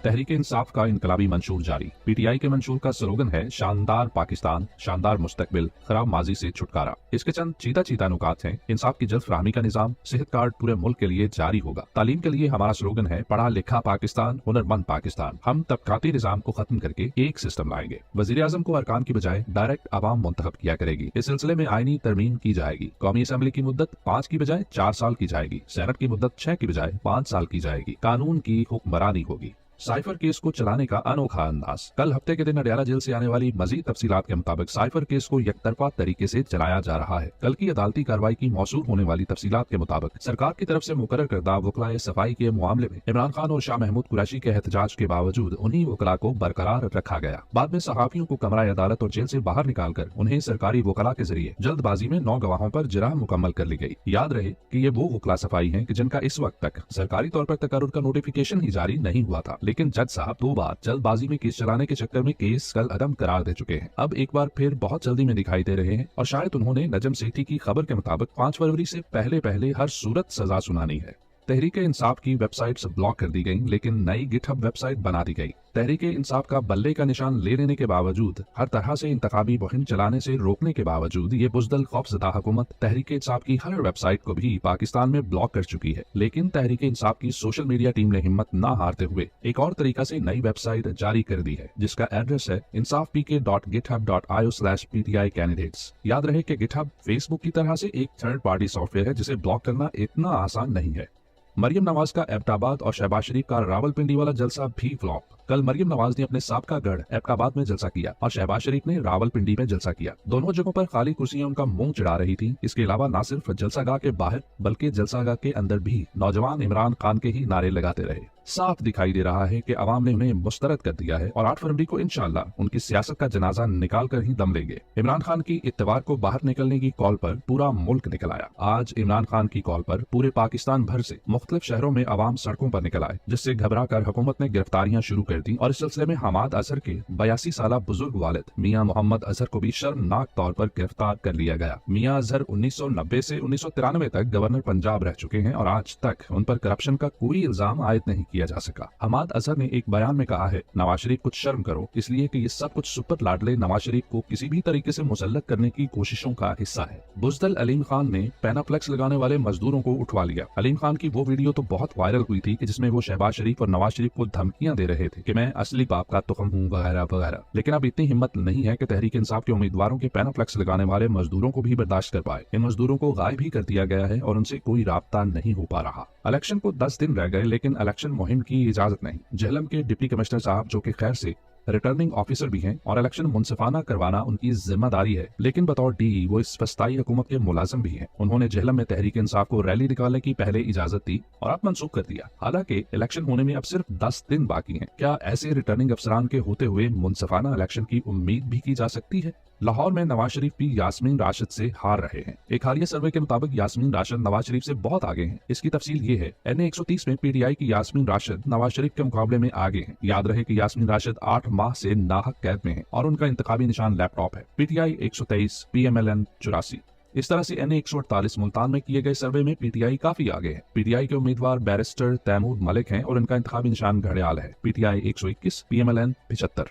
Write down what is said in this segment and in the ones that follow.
तहरीक इंसाफ का इनकलाबी मंशूर जारी। पीटीआई के मंशूर का स्लोगन है शानदार पाकिस्तान, शानदार मुस्तकबिल, खराब माजी से छुटकारा। इसके चंद चीता चीता नुकात हैं। इंसाफ की जल्द फराहमी का निजाम, सेहत कार्ड पूरे मुल्क के लिए जारी होगा। तालीम के लिए हमारा स्लोगन है पढ़ा लिखा पाकिस्तान, हुनरमंद पाकिस्तान। हम तबकाती निजाम को खत्म करके एक सिस्टम लाएंगे। वजीर आजम को अरकान की बजाय डायरेक्ट आवाम मुंतखब किया करेगी। इस सिलसिले में आईनी तरमीम की जाएगी। कौमी असम्बली की मुद्दत 5 की बजाय 4 साल की जाएगी। सेनेट की मुद्दत 6 की बजाय 5 साल की जाएगी। कानून की हुक्मरानी होगी। साइफर केस को चलाने का अनोखा अंदाज। कल हफ्ते के दिन अडयाला जेल से आने वाली मजीद तफसीलात के मुताबिक साइफर केस को यकतरफा तरीके से चलाया जा रहा है। कल की अदालती कार्रवाई की मौसूल होने वाली तफसीलात के मुताबिक सरकार की तरफ से मुकर्रर करदा वकलाए सफाई के मामले में इमरान खान और शाह महमूद कुरैशी के एहतजाज के बावजूद उन्हीं वकला को बरकरार रखा गया। बाद में सहाफियों को कमरा अदालत और जेल से बाहर निकाल कर उन्हें सरकारी वकला के जरिए जल्दबाजी में 9 गवाहों पर जिरह मुकम्मल कर ली गई। याद रहे कि ये वो वकला सफाई है जिनका इस वक्त तक सरकारी तौर पर तकर्रुर का नोटिफिकेशन ही जारी नहीं हुआ था, लेकिन जज साहब 2 बार जल्दबाजी में केस चलाने के चक्कर में केस कल अदम करार दे चुके हैं। अब एक बार फिर बहुत जल्दी में दिखाई दे रहे हैं और शायद उन्होंने नजम सेठी की खबर के मुताबिक 5 फरवरी से पहले हर सूरत सजा सुनानी है। तहरीक इंसाफ की वेबसाइट्स ब्लॉक कर दी गई, लेकिन नई गिटहब वेबसाइट बना दी गई। तहरीक इंसाफ का बल्ले का निशान ले लेने के बावजूद, हर तरह से इंतखाबी मुहिम चलाने से रोकने के बावजूद ये बुज़दिल खौफज़दा हुकूमत तहरीक इंसाफ की हर वेबसाइट को भी पाकिस्तान में ब्लॉक कर चुकी है। लेकिन तहरीक इंसाफ की सोशल मीडिया टीम ने हिम्मत न हारते हुए एक और तरीका से नई वेबसाइट जारी कर दी है, जिसका एड्रेस है insafpk.github.io/PTI कैंडिडेट्स। याद रहे कि गिटहब फेसबुक की तरह से एक थर्ड पार्टी सॉफ्टवेयर है जिसे ब्लॉक करना इतना आसान नहीं है। मरियम नवाज का एबटाबाद और शहबाज शरीफ का रावलपिंडी वाला जलसा भी फ्लॉप। कल मरियम नवाज ने अपने साबका गढ़ एबटाबाद में जलसा किया और शहबाज शरीफ ने रावलपिंडी में जलसा किया। दोनों जगहों पर खाली कुर्सियां उनका मुंह चिढ़ा रही थी। इसके अलावा न सिर्फ जलसागाह के बाहर बल्कि जलसागाह के अंदर भी नौजवान इमरान खान के ही नारे लगाते रहे। साफ दिखाई दे रहा है कि अवाम ने उन्हें मुस्तरद कर दिया है और 8 फरवरी को इंशाअल्लाह उनकी सियासत का जनाजा निकाल कर ही दम लेंगे। इमरान खान की इत्तेवार को बाहर निकलने की कॉल पर पूरा मुल्क निकल आया। आज इमरान खान की कॉल पर पूरे पाकिस्तान भर से मुख्तलिफ शहरों में अवाम सड़कों पर निकल आए, जिससे घबरा कर हुकूमत ने गिरफ्तारियां शुरू कर दी और इस सिलसिले में हमाद अजहर के 82 साल बुजुर्ग वालिद मियां मोहम्मद अजहर को भी शर्मनाक तौर पर गिरफ्तार कर लिया गया। मियां अजहर 1990 से 1993 तक गवर्नर पंजाब रह चुके हैं और आज तक उन पर करप्शन का कोई इल्जाम आयद नहीं किया जा सका। हमाद अजहर ने एक बयान में कहा है, नवाज शरीफ कुछ शर्म करो, इसलिए कि ये सब कुछ सुपर लाडले नवाज शरीफ को किसी भी तरीके से मुसल्लत करने की कोशिशों का हिस्सा है। बुज़दिल अलीम खान ने पैनाफ्लेक्स लगाने वाले मजदूरों को उठवा लिया। अलीम खान की वो वीडियो तो बहुत वायरल हुई थी कि जिसमें वो शहबाज शरीफ और नवाज शरीफ को धमकियां दे रहे थे कि मैं असली बाप का तुखम हूँ वगैरह वगैरह। लेकिन अब इतनी हिम्मत नहीं है कि तहरीक इंसाफ के उम्मीदवारों के पैनाफ्लेक्स लगाने वाले मजदूरों को भी बर्दाश्त कर पाए। इन मजदूरों को गायब भी कर दिया गया है और उनसे कोई राब्ता नहीं हो पा रहा। इलेक्शन को 10 दिन रह गए, लेकिन इलेक्शन मुहिम की इजाजत नहीं। झेलम के डिप्टी कमिश्नर साहब, जो कि खैर से रिटर्निंग ऑफिसर भी हैं और इलेक्शन मुनसिफाना करवाना उनकी जिम्मेदारी है, लेकिन बतौर डी वो इस फस्ताई हुकूमत के मुलाजिम भी हैं। उन्होंने झेलम में तहरीक इंसाफ को रैली निकालने की पहले इजाजत दी और अब मनसूख कर दिया। हालांकि इलेक्शन होने में अब सिर्फ 10 दिन बाकी हैं। क्या ऐसे रिटर्निंग अफसरान के होते हुए मुनसिफाना इलेक्शन की उम्मीद भी की जा सकती है? लाहौर में नवाज शरीफ भी यास्मीन राशिद से हार रहे हैं। एक हालिया सर्वे के मुताबिक यास्मीन राशिद नवाज शरीफ से बहुत आगे हैं। इसकी तफसील ये है, NA 130 में पीटीआई की यास्मीन राशिद नवाज शरीफ के मुकाबले में आगे हैं। याद रहे कि यास्मीन राशिद 8 माह से नाहक कैद में है और उनका इंतखाबी निशान लैपटॉप है। PTI 123, PMLN 84। इस तरह से NA 148 मुल्तान में किए गए सर्वे में पीटीआई काफी आगे है। पीटीआई के उम्मीदवार बैरिस्टर तैमूर मलिक हैं और उनका इंतखाबी निशान घड़ियाल है। PTI 121, PMLN 75।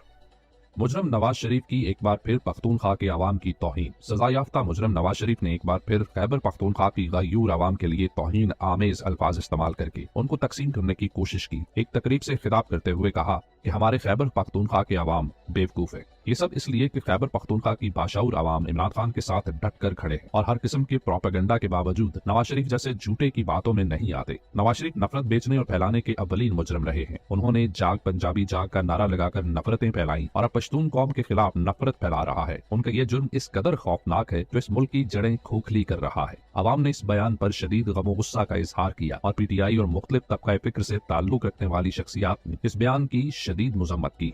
मुजरम नवाज शरीफ की एक बार फिर पख्तूनख्वा के अवाम की तौहीन। सजा याफ्ता मुजरम नवाज शरीफ ने एक बार फिर खैबर पख्तूनख्वा की गयूर अवाम के लिए तौहीन आमेज अल्फाज इस्तेमाल करके उनको तकसीम करने की कोशिश की। एक तकरीब से खिताब करते हुए कहा कि हमारे खैबर पख्तूनख्वा के अवाम बेवकूफ है। ये सब इसलिए कि खैबर पख्तूनख्वा की बाशऊर अवाम इमरान खान के साथ डट कर खड़े हैं और हर किस्म के प्रोपेगेंडा के बावजूद नवाज शरीफ जैसे झूठे की बातों में नहीं आते। नवाज शरीफ नफरत बेचने और फैलाने के अव्वलीन मुजरम रहे हैं। उन्होंने जाग पंजाबी जाग का नारा लगाकर नफरतें फैलाई और अब पश्तून कौम के खिलाफ नफरत फैला रहा है। उनका ये जुर्म इस कदर खौफनाक है जो इस मुल्क की जड़ें खोखली कर रहा है। अवाम ने इस बयान पर शदीद गमो गुस्सा का इजहार किया और पीटीआई और मुख्तलिफ तबका फिक्र से ताल्लुक रखने वाली शख्सियात ने इस बयान की शदीद मजम्मत की।